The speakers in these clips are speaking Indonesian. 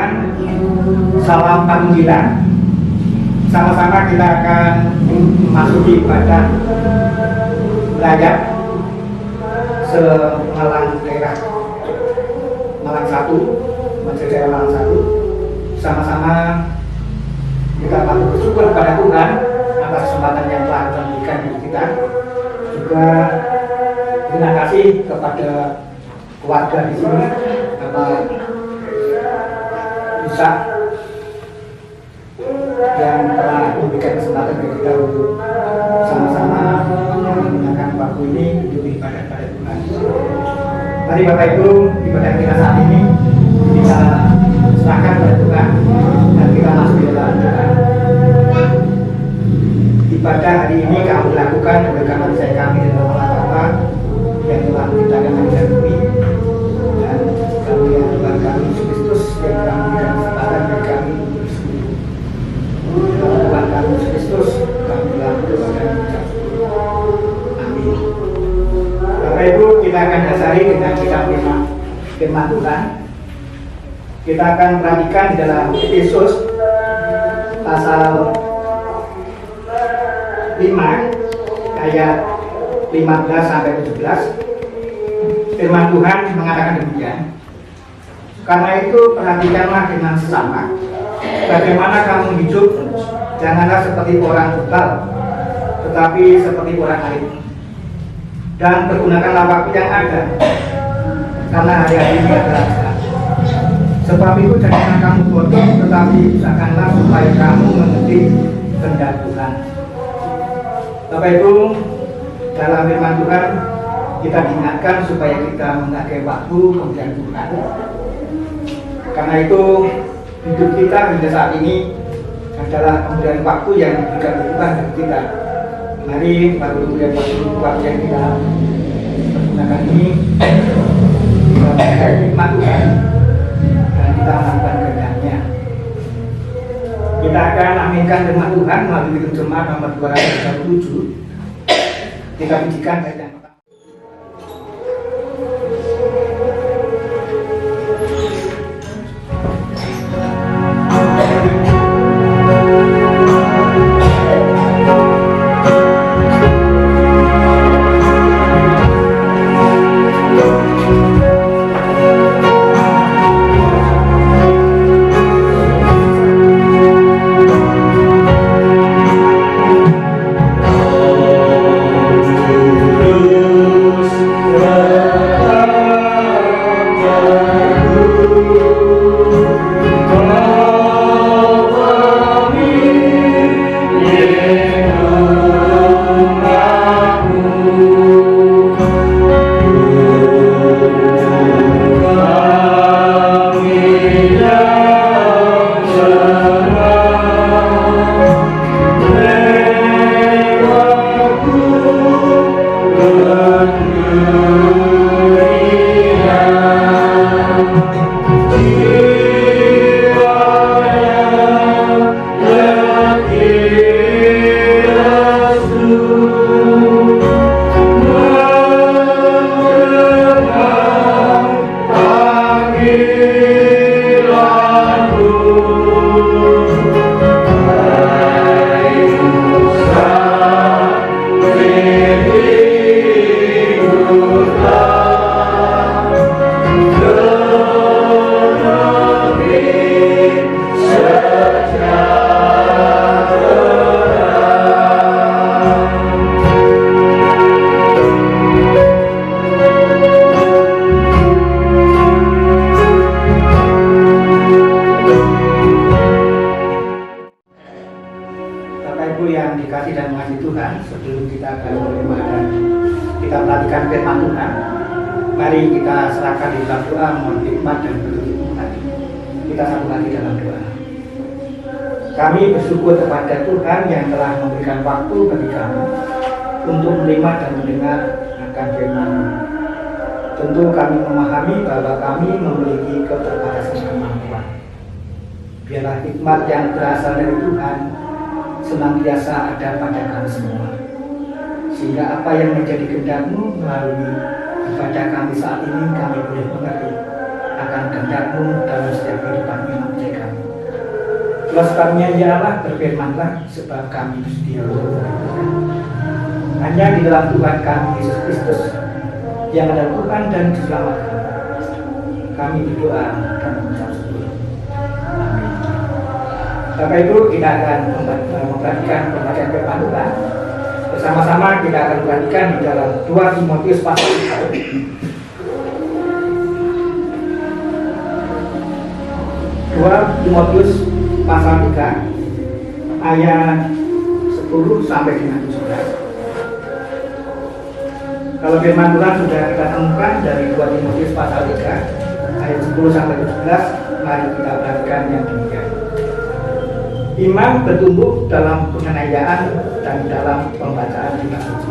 dengan salam panggilan. Sama-sama kita akan memasuki ibadah belajar Malang daerah Malang 1, Masjid Daerah Malang 1. Sama-sama kita patut bersyukur kepada Tuhan atas kesempatan yang telah diberikan kepada kita. Juga terima kasih kepada keluarga di sini, Bapak Isa, yang telah memberikan kesempatan bagi kita untuk sama-sama menggunakan waktu ini untuk ibadah pada Tuhan. Mari Bapak Ibu, ibadah kita saat ini kita serahkan pada Tuhan dan kita masuk di dalam Tuhan. Ibadah hari ini kami lakukan oleh saya kami di dalam Allah Bapa yang telah menciptakan langit dan bumi, dan kami yang Tuhan kami Yesus Kristus yang telah memberikan kesempatan bagi kami untuk bersekutu. Tuhan kami Yesus Kristus, kami telah berdoa dan mengucap syukur. Amin. Bapak Ibu, kita akan dasari dengan kitab firman Tuhan. Kita akan perhatikan di dalam Efesus pasal 5 ayat 15 sampai 17. Firman Tuhan mengatakan demikian. Karena itu perhatikanlah dengan sesama bagaimana kamu hidup, janganlah seperti orang bebal, tetapi seperti orang alim. Dan pergunakanlah waktu yang ada, karena hari-hari ini adalah jahat. Sebab itu janganlah kamu bodoh, tetapi usahakanlah supaya kamu mengerti kehendak Tuhan. Bapak Ibu, dalam firman Tuhan kita diingatkan supaya kita menghargai waktu kemudian Tuhan. Karena itu hidup kita hingga saat ini adalah kemudian waktu yang diberikan Tuhan bagi kita. Mari baru kemudian waktu yang kita gunakan ini kita menghargai nikmat Tuhan dan kita melakukan kehendaknya. Kita akan aminkan firman Tuhan melalui Kitab Jemaat nomor 237. Kita pujikan ayat yang pertama. Mari kita serahkan di dalam doa, mohon hikmat dan petunjuk Tuhan. Kita satu lagi dalam doa. Kami bersyukur kepada Tuhan yang telah memberikan waktu bagi kami untuk menerima dan mendengar akan firman. Tentu kami memahami bahwa kami memiliki keterbatasan kemampuan. Biarlah hikmat yang berasal dari Tuhan senantiasa ada pada kami semua, sehingga apa yang menjadi kehendak-Mu melalui ibadah kami saat ini kami boleh mengerti akan kehendak-Mu dalam setiap kehidupan iman kami. Tulas karunia ya Allah, berfirmanlah sebab kami bersedia untuk melakukan. Hanya di dalam Tuhan kami Yesus Kristus yang adalah Tuhan dan Juru kami berdoa dan mengucap syukur. Amin. Bapak Ibu, kita akan memperhatikan pembacaan firman Tuhan. Bersama-sama kita akan memperhatikan di dalam 2 Timotius pasal 1. 2 Timotius pasal 3 ayat 10 sampai dengan 17. Kalau firman Tuhan sudah kita temukan dari 2 Timotius pasal 3 ayat 10 sampai 17, mari kita perhatikan yang demikian. Iman bertumbuh dalam penganiayaan dan dalam pembacaan kitab suci.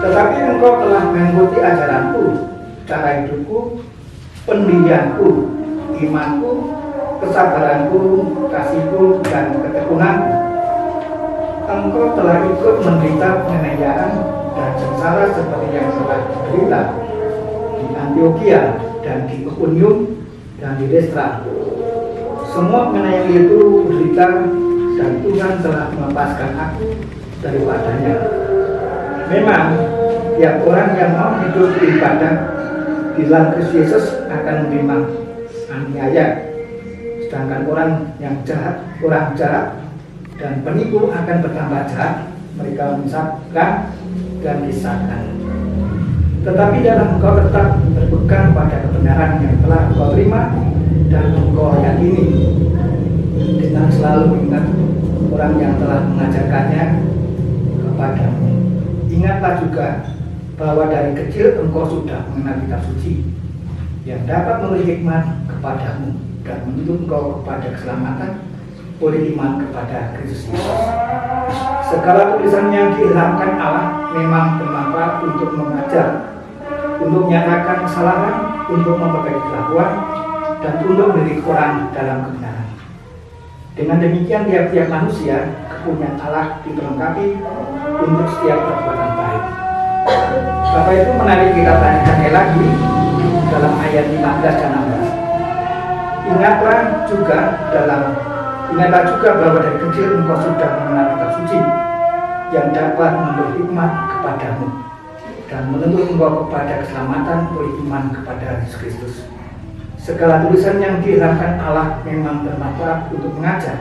Tetapi engkau telah mengikuti ajaranku, cara hidupku, pendirianku, imanku, kesabaranku, kasihku, dan ketekunanku. Engkau telah ikut menderita penganiayaan dan sengsara seperti yang telah diderita di Antioquia dan di Ikonium dan di Listra. Semua penganiayaan itu berderita dan Tuhan telah melepaskan aku daripadanya. Memang tiap orang yang mau hidup beribadah di dalam Kristus Yesus akan menerima aniaya, sedangkan orang yang jahat, orang jahat dan penipu akan bertambah jahat. Mereka menyesatkan dan disesatkan. Tetapi dalam engkau tetap berpegang pada kebenaran yang telah engkau terima dan engkau yakini, dengan selalu mengingat orang yang telah mengajarkannya kepadamu. Ingatlah juga bahwa dari kecil engkau sudah mengenal kitab suci yang dapat memberi hikmat kepadamu dan menuntun engkau kepada keselamatan oleh iman kepada Kristus Yesus. Segala tulisan yang diilhamkan Allah memang bermanfaat untuk mengajar, untuk menyatakan kesalahan, untuk memperbaiki kelakuan, dan untuk mendidik orang dalam kebenaran. Dengan demikian tiap-tiap manusia kepunyaan Allah diperlengkapi untuk setiap perbuatan baik. Bapak itu menarik kita tanyakan lagi dalam ayat 15 dan 16. Ingatlah juga bahwa dari kecil engkau sudah mengenal kitab suci yang dapat memberi hikmat kepadamu dan menuntun engkau kepada keselamatan oleh iman kepada Yesus Kristus. Segala tulisan yang diilhamkan Allah memang bermanfaat untuk mengajar,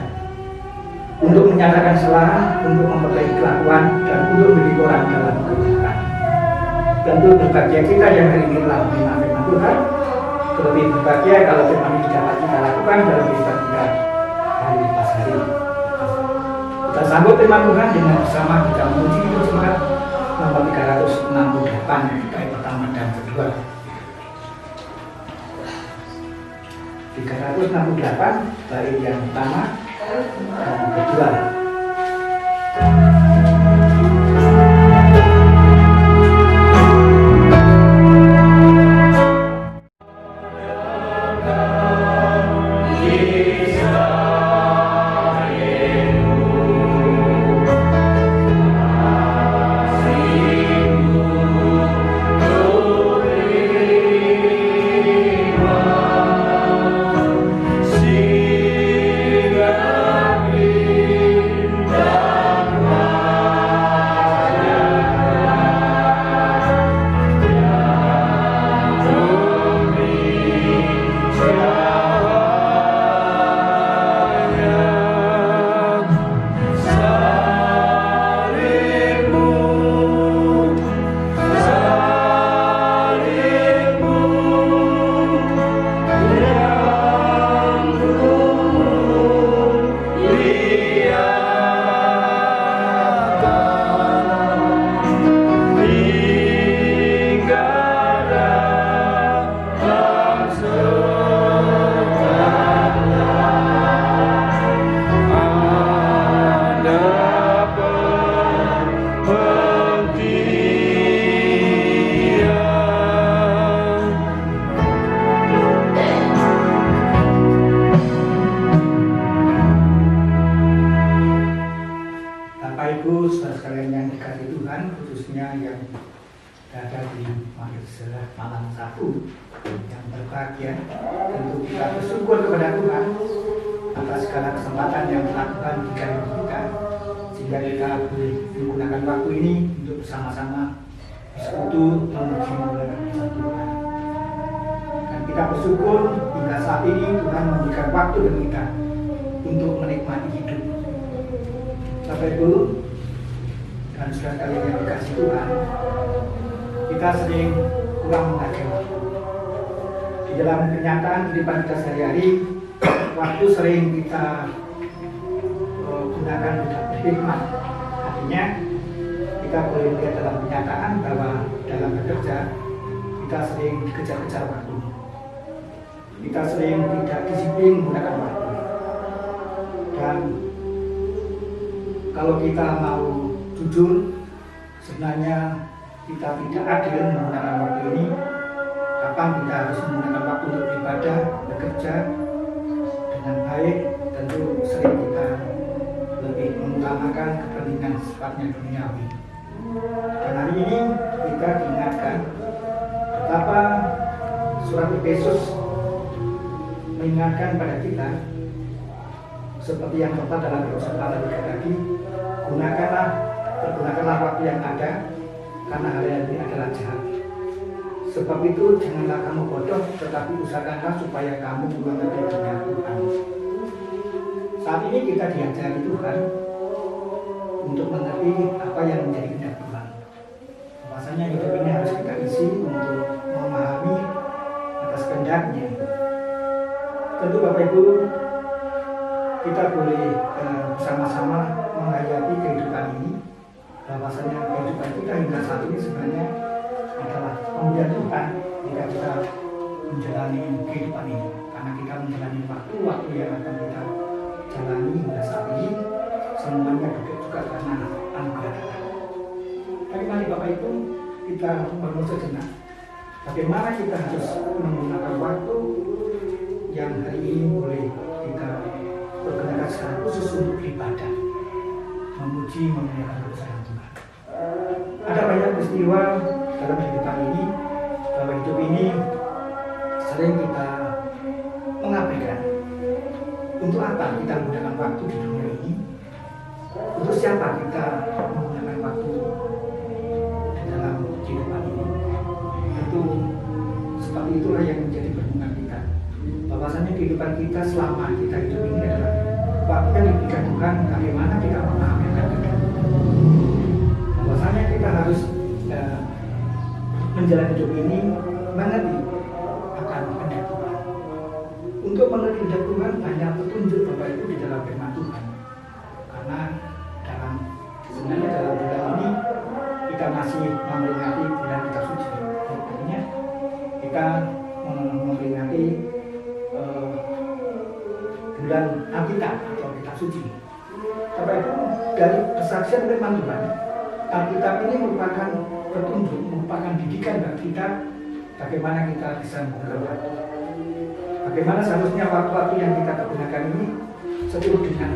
untuk menyatakan kesalahan, untuk memperbaiki kelakuan, dan untuk mendidik orang dalam kebenaran. Tentu berbahagia kita yang hari ini telah menerima firman Tuhan. Terlebih berbahagia kalau firman ini dapat kita lakukan dalam kehidupan kita hari pas hari. Kita sambut firman Tuhan dengan bersama kita memuji hidup jemaat nomor 368 bait pertama dan kedua. 368 bait yang pertama dan kedua. majelis malam satu yang berbahagia. Tentu kita bersyukur kepada Tuhan atas segala kesempatan yang telah Tuhan berikan kepada kita, sehingga kita boleh menggunakan waktu ini untuk bersama-sama bersekutu memuji memuliakan Tuhan. Dan kita bersyukur hingga saat ini Tuhan memberikan waktu bagi kita untuk menikmati hidup. Bapak Ibu dan saudara kalian yang dikasihi Tuhan, kita sering kurang menghargai waktu. Di dalam kenyataan kehidupan kita sehari-hari, waktu sering kita gunakan untuk berkhidmat. Artinya kita boleh lihat dalam kenyataan bahwa dalam bekerja kita sering dikejar-kejar waktu. Kita sering tidak disiplin menggunakan waktu. Dan kalau kita mau jujur, sebenarnya kita tidak adil menggunakan waktu ini. Kapan kita harus menggunakan waktu untuk beribadah, bekerja dengan baik, tentu sering kita lebih mengutamakan kepentingan sifatnya duniawi. Dan hari ini kita diingatkan betapa surat Efesus mengingatkan pada kita seperti yang tepat dalam kesempatan kita tadi, pergunakanlah waktu yang ada, karena hari ini adalah jahat. Sebab itu janganlah kamu bodoh, tetapi usahakanlah supaya kamu mengerti kehendak Tuhan. Saat ini kita diajari Tuhan untuk mengerti apa yang menjadi kehendak Tuhan. Bahwasanya hidup ini harus kita isi untuk memahami atas kehendaknya. Tentu Bapak Ibu, kita boleh bersama-sama menghayati kehidupan ini. Bahwasanya kehidupan kita hingga saat ini sebenarnya adalah pemberian Tuhan jika kita menjalani kehidupan ini. Karena kita menjalani waktu yang akan kita jalani hingga saat ini, semuanya juga karena anugerah Tuhan. Tapi mari Bapak Ibu, kita merenung sejenak. Bagaimana kita harus menggunakan waktu yang hari ini boleh kita bergerak secara khusus untuk beribadah, memuji, memuliakan kebesaran Tuhan. Ada banyak peristiwa dalam kehidupan ini, bahwa hidup ini sering kita mengabaikan. Untuk apa kita menggunakan waktu di dunia ini? Untuk siapa kita menggunakan waktu di dalam kehidupan ini? Itu seperti itulah yang menjadi perhubungan kita. Bahwasanya kehidupan kita selama kita hidup ini adalah waktu yang diberikan Tuhan, bagaimana kita memahami kehendak. Bahwasanya kita harus menjalani hidup ini mengerti akan kehendak Tuhan. Untuk mengerti kehendak Tuhan banyak petunjuk Bapak Ibu di dalam firman Tuhan. Karena sebenarnya dalam bulan ini kita masih memperingati bulan kitab suci. Artinya kita memperingati bulan Alkitab atau kitab suci. Bapak Ibu, dari kesaksian firman Tuhan, Alkitab ini merupakan petunjuk, merupakan didikan bagi kita bagaimana kita bisa menggunakan waktu. Bagaimana seharusnya waktu-waktu yang kita gunakan ini seturut dengan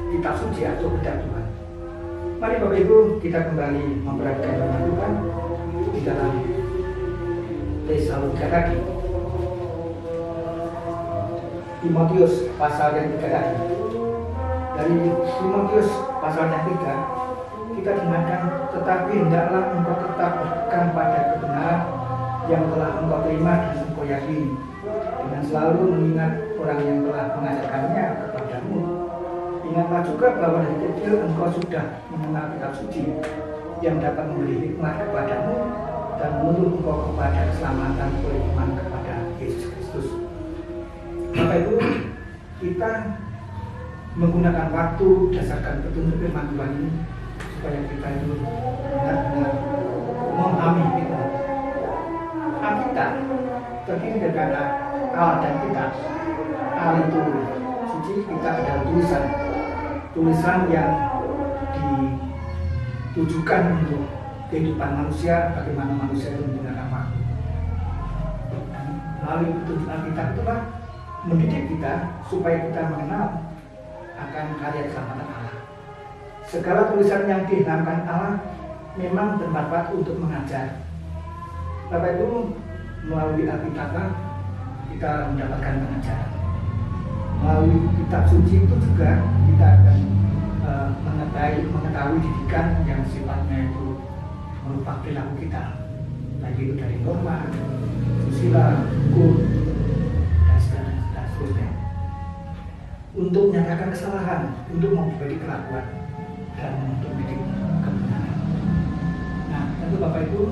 kitab suci atau kehendak Tuhan. Mari Bapak Ibu, kita kembali memperhatikan firman Tuhan di dalam Tesalonika tadi. Timotius pasal yang 3 tadi. Dari Timotius pasal yang 3 kita diingatkan, tetapi hendaklah engkau tetap berpegang pada kebenaran yang telah engkau terima dan engkau yakini, dengan selalu mengingat orang yang telah mengajarkannya kepadamu. Ingatlah juga bahwa dari kecil engkau sudah mengenal kitab suci yang dapat memberi hikmat kepadamu dan menuntun engkau kepada keselamatan oleh iman kepada Yesus Kristus. Bapak Ibu, kita menggunakan waktu berdasarkan petunjuk firman Tuhan ini supaya kita itu benar-benar memahami kita. Alkitab terdiri dari kata Allah dan kita. Allah itu suci, kita adalah tulisan yang ditujukan untuk kehidupan manusia, bagaimana manusia itu menggunakan waktu. Melalui petunjuk Alkitab itulah mendidik kita supaya kita mengenal akan karya keselamatan Allah. Segala tulisan yang diilhamkan Allah memang bermanfaat untuk mengajar, Bapak Ibu, melalui Alkitab kita mendapatkan pengajaran. Melalui kitab suci itu juga kita akan mengetahui didikan yang sifatnya itu merupakan perilaku kita, baik itu dari norma, susila, hukum, dan seterusnya. Untuk menyatakan kesalahan, untuk memperbaiki kelakuan, dan untuk mendidik kebenaran. Nah, tentu Bapak Ibu,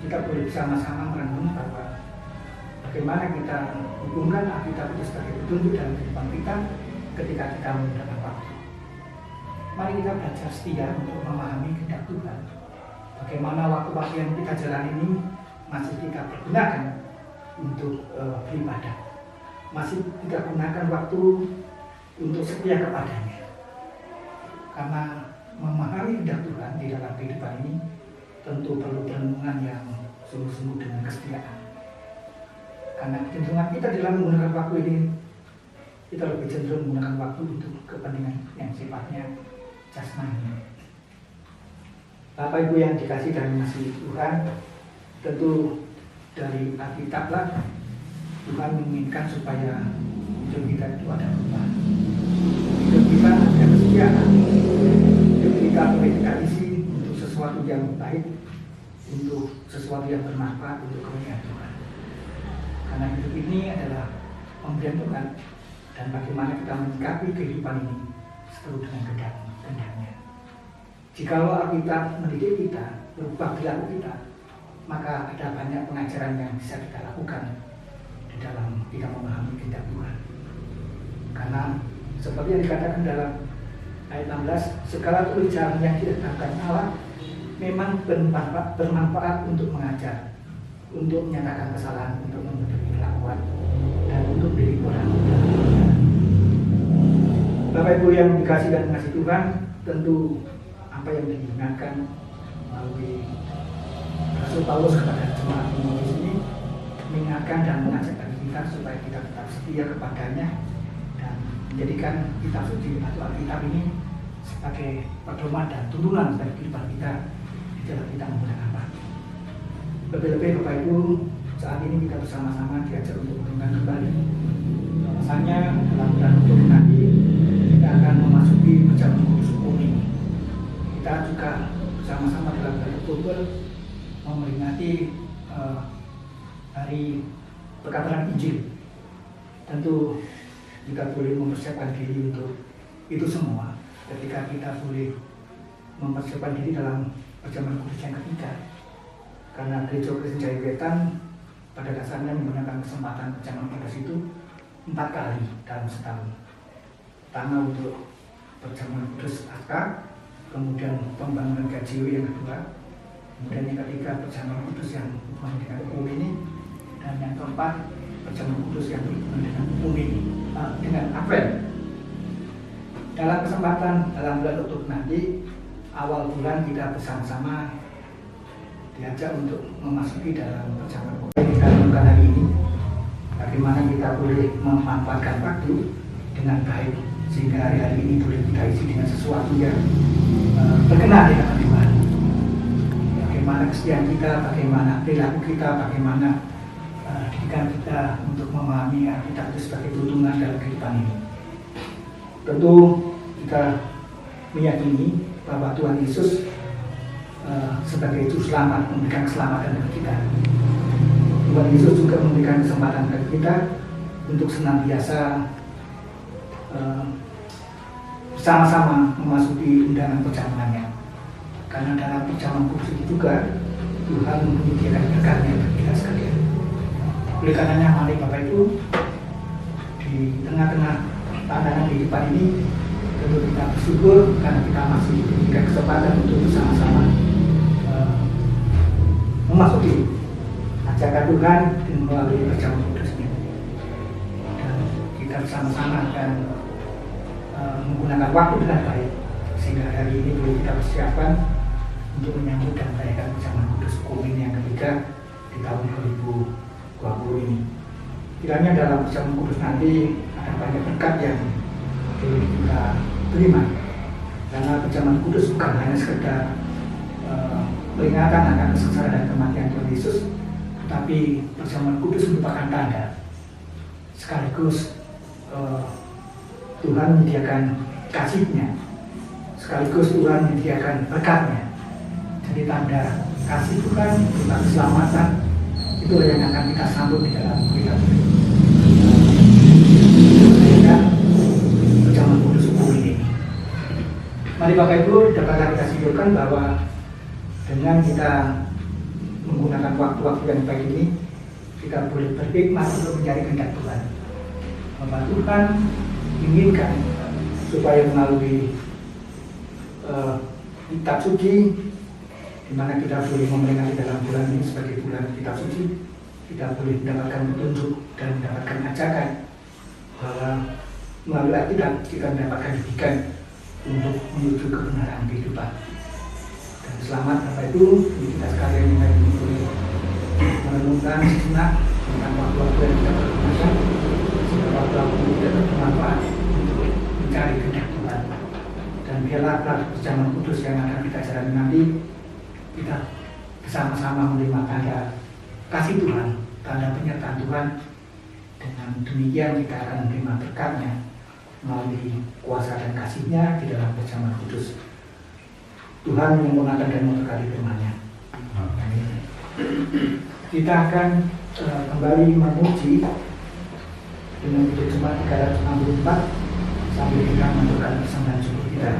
kita boleh bersama-sama merenung bahwa bagaimana kita hubungkan Alkitab itu sebagai petunjuk dalam kehidupan kita ketika kita menggunakan waktu. Mari kita belajar setia untuk memahami kehendak Tuhan. Bagaimana waktu-waktu yang kita jalani ini masih kita pergunakan untuk beribadah. Masih kita gunakan waktu untuk setia kepadanya. Karena memahami kehendak Tuhan di dalam kehidupan ini tentu perlu perenungan yang sungguh-sungguh dengan kesetiaan. Karena kecenderungan kita dalam menggunakan waktu ini, kita lebih cenderung menggunakan waktu untuk kepentingan yang sifatnya jasmani. Bapak Ibu yang dikasih dan mengasihi Tuhan, tentu dari Alkitab lah Tuhan menginginkan supaya hidup kita itu ada perubahan. Hidup kita ada kesetiaan. Hidup kita boleh kita isi untuk sesuatu yang baik, untuk sesuatu yang bermanfaat untuk kemuliaan Tuhan. Karena hidup ini adalah pemberian Tuhan, dan bagaimana kita menyikapi kehidupan ini seturut dengan kehendaknya. Jikalau Alkitab mendidik kita, berubah perilaku kita, maka ada banyak pengajaran yang bisa kita lakukan di dalam kita memahami kehendak Tuhan. Karena seperti yang dikatakan dalam ayat 16, segala tulisan yang ditetapkan Allah memang bermanfaat untuk mengajar, untuk menyatakan kesalahan, untuk memperbaiki kelakuan, dan untuk mendidik orang. Bapak Ibu yang dikasih dan mengasihi Tuhan, tentu apa yang digunakan melalui Rasul Paulus kepada jemaat Timotius ini mengingatkan dan mengajak kita supaya kita tetap setia kepadanya dan menjadikan kitab suci atau Alkitab ini sebagai pedoman dan tuntunan bagi kehidupan kita di dalam kita menggunakan waktu. Lebih-lebih Bapak Ibu, saat ini kita bersama-sama diajak untuk merenungkan kembali. Bahwasanya dalam bulan Oktober nanti kita akan memasuki perjamuan kudus umum ini. Kita juga bersama-sama dalam bulan Oktober memperingati hari perkataan Injil. Tentu kita boleh mempersiapkan diri untuk itu semua. Ketika kita boleh mempersiapkan diri dalam perjamuan kudus yang ketiga, karena Gereja Kristen Jaya Wetan pada dasarnya menggunakan kesempatan perjamuan kudus itu 4 kali dalam setahun. Pertama untuk perjamuan kudus Paskah, kemudian pembangunan GKJW yang kedua, kemudian yang ketiga perjamuan kudus yang berhubungan dengan umum ini, dan yang keempat perjamuan kudus yang berhubungan dengan umum ini, dengan Advent. Dalam kesempatan dalam bulan Oktober nanti, awal bulan kita bersama-sama diajak untuk memasuki dalam perjamuan kudus. Kita lakukan hari ini, bagaimana kita boleh memanfaatkan waktu dengan baik sehingga hari-hari ini boleh kita isi dengan sesuatu yang berkenan di hadapan Tuhan. Bagaimana kesetiaan kita, bagaimana perilaku kita, bagaimana didikan kita untuk memahami Alkitab itu sebagai tuntunan dalam kehidupan ini. Tentu kita meyakini bahwa Tuhan Yesus sebagai Juru Selamat memberikan keselamatan bagi kita. Tuhan Yesus juga memberikan kesempatan bagi kita untuk senantiasa bersama-sama memasuki undangan perjamuannya. Karena dalam perjamuan kudus itu juga Tuhan menyediakan berkat-Nya bagi kita sekalian. Oleh karenanya, mari Bapak Ibu, di tengah-tengah tantangan kehidupan ini, tentu kita bersyukur karena kita masih diberikan kesempatan untuk bersama-sama memasuki ajakan Tuhan dengan melalui perjamuan kudusnya. Dan kita bersama-sama akan menggunakan waktu dengan baik sehingga hari ini boleh kita persiapkan untuk menyambut dan merayakan perjamuan kudus Kumin yang ketiga di tahun 2020 ini. Kiranya dalam perjamuan kudus nanti ada banyak berkat yang boleh kita terima, karena perjamuan kudus bukan hanya sekedar peringatan akan kesengsaraan dan kematian Tapi perjamuan kudus merupakan tanda sekaligus Tuhan menyediakan kasih-Nya, sekaligus Tuhan menyediakan berkat-Nya. Jadi tanda kasih Tuhan, tentang keselamatan, itu yang akan kita sambut di dalam kita. Perjamuan kudus subuh ini. Mari Bapak Ibu dapat kita simpulkan bahwa dengan kita menggunakan waktu-waktu yang baik ini, kita boleh berhikmat untuk mencari kehendak Tuhan. Bahwa Tuhan inginkan supaya melalui kitab suci, di mana kita boleh memperingati dalam bulan ini sebagai bulan kitab suci, kita boleh mendapatkan petunjuk dan mendapatkan ajakan bahwa melalui Alkitab kita mendapatkan didikan untuk menuju kebenaran kehidupan. Dan selamat Bapak Ibu, kita sekalian yang hari ini boleh merenungkan sejenak tentang waktu-waktu yang kita pergunakan, sehingga waktu-waktu kita bermanfaat untuk mencari kehendak Tuhan. Dan biarlah perjamuan kudus yang akan kita jalani nanti, kita bersama-sama menerima tanda kasih Tuhan, tanda penyertaan Tuhan. Dengan demikian kita akan menerima berkat-Nya melalui kuasa dan kasih-Nya di dalam perjamuan kudus. Tuhan menyempurnakan dan memberkati firman-Nya. Kita akan kembali memuji dengan Kidung Jemaat 364 sambil kita menentukan persembahan syukur kita.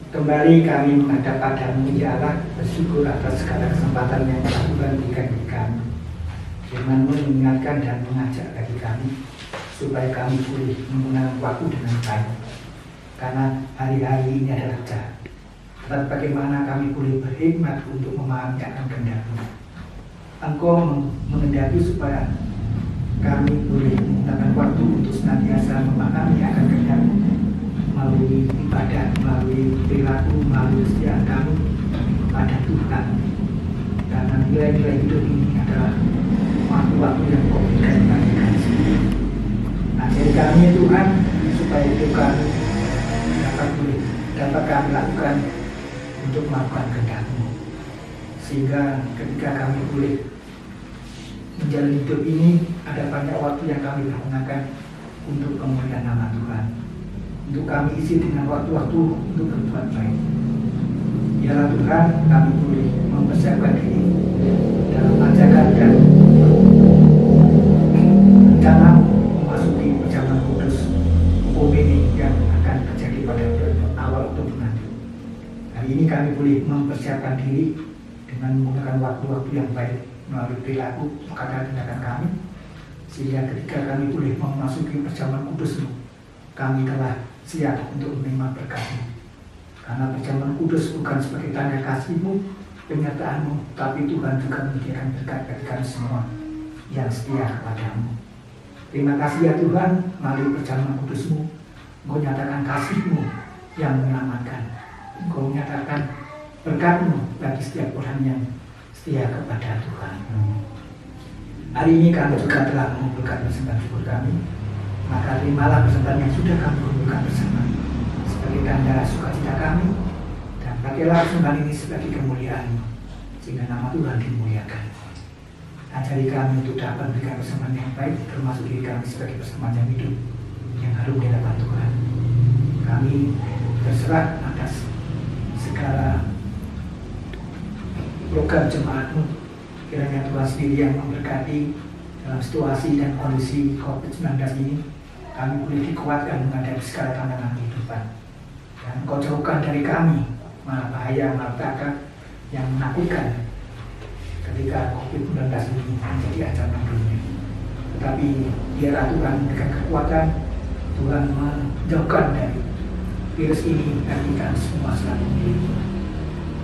Kembali kami menghadap padamu, ya Allah, bersyukur atas segala kesempatan yang telah Tuhan berikan bagi kami. Firman-Mu mengingatkan dan mengajak bagi kami supaya kami boleh menggunakan waktu dengan baik. Karena hari-hari ini adalah jahat. Dan bagaimana kami boleh berhikmat untuk memahami akan kehendak-Mu. Engkau mengendaki supaya kami boleh menggunakan waktu untuk senantiasa memahami akan kehendak-Mu melalui ibadah, melalui perilaku, melalui kesetiaan kami pada Tuhan. Karena nilai-nilai hidup ini adalah waktu-waktu yang Kau berikan bagi kami. Ajari kami Tuhan supaya hidup kami dapat kami lakukan untuk melakukan kehendak-Mu, sehingga ketika kami boleh menjalani hidup ini ada banyak waktu yang kami pergunakan untuk kemuliaan nama Tuhan, untuk kami isi dengan waktu-waktu untuk berbuat baik. Biarlah Tuhan kami boleh mempersiapkan diri dalam ajakan dan rencana memasuki perjamuan kudus ini yang akan terjadi pada awal Oktober nanti. Hari ini kami boleh mempersiapkan diri dengan menggunakan waktu-waktu yang baik melalui perilaku perkataan tindakan kami, sehingga ketika kami boleh memasuki perjamuan kudus-Mu, kami telah siap untuk menerima berkat-Mu. Karena perjamuan kudus bukan sebagai tanda kasih-Mu, penyertaan-Mu, tapi Tuhan juga menyediakan berkat bagi kami semua yang setia kepada-Mu. Terima kasih ya Tuhan, melalui perjamuan kudus-Mu, Engkau nyatakan kasih-Mu yang menyelamatkan. Engkau menyatakan berkat-Mu bagi setiap orang yang setia kepada Tuhan. Hari ini kami juga telah mengumpulkan persembahan syukur kami, maka terimalah persembahan yang sudah kami kumpulkan bersama sebagai tanda sukacita kami, dan pakailah persembahan ini sebagai kemuliaan-Mu, sehingga nama Tuhan dimuliakan. Ajari kami untuk dapat memberikan persembahan yang baik, termasuk diri kami sebagai persembahan yang hidup yang harum di hadapan Tuhan. Kami berserah atas segala program jemaat-Mu. Kiranya Tuhan sendiri yang memberkati dalam situasi dan kondisi COVID-19 ini. Kami boleh dikuatkan menghadapi segala tantangan kehidupan. Dan Engkau jauhkan dari kami malah bahaya, malapetaka yang menakutkan ketika COVID-19 ini menjadi ancaman dunia. Tetapi biarlah Tuhan memberikan kekuatan, Tuhan menjauhkan dari virus ini, dan kita semua selalu memiliki.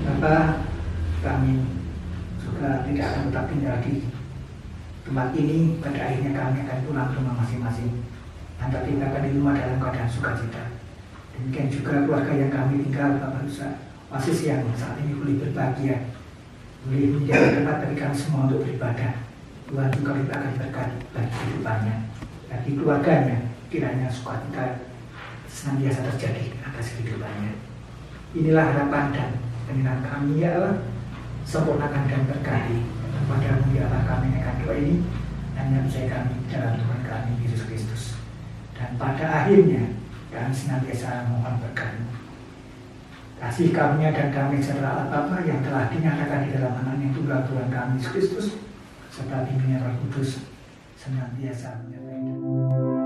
Bapa, kami juga tidak akan tetap tinggal di tempat ini. Pada akhirnya kami akan pulang ke rumah masing-masing, dan tinggalkan di rumah dalam keadaan sukacita. Demikian juga keluarga yang kami tinggal, Bapak Nusa Wasis yang saat ini boleh berbahagia, boleh menjadi tempat bagi kami semua untuk beribadah. Tuhan juga limpahkan berkat bagi kehidupannya, bagi keluarganya. Kiranya sukacita senantiasa terjadi atas kehidupannya. Inilah harapan dan pengiran kami, ya Allah. Sempurnakan dan berkati kepada-Mu, ya Allah, kami akan doa ini hanya percaya kami dalam Tuhan kami Yesus Kristus. Dan pada akhirnya kami senantiasa mohon berkat-Mu. Kasih karunia dan damai sejahtera Allah Bapa yang telah dinyatakan di dalam Anak yang tunggal Tuhan kami Yesus Kristus, serta bimbingan Roh Kudus senantiasa menyertai.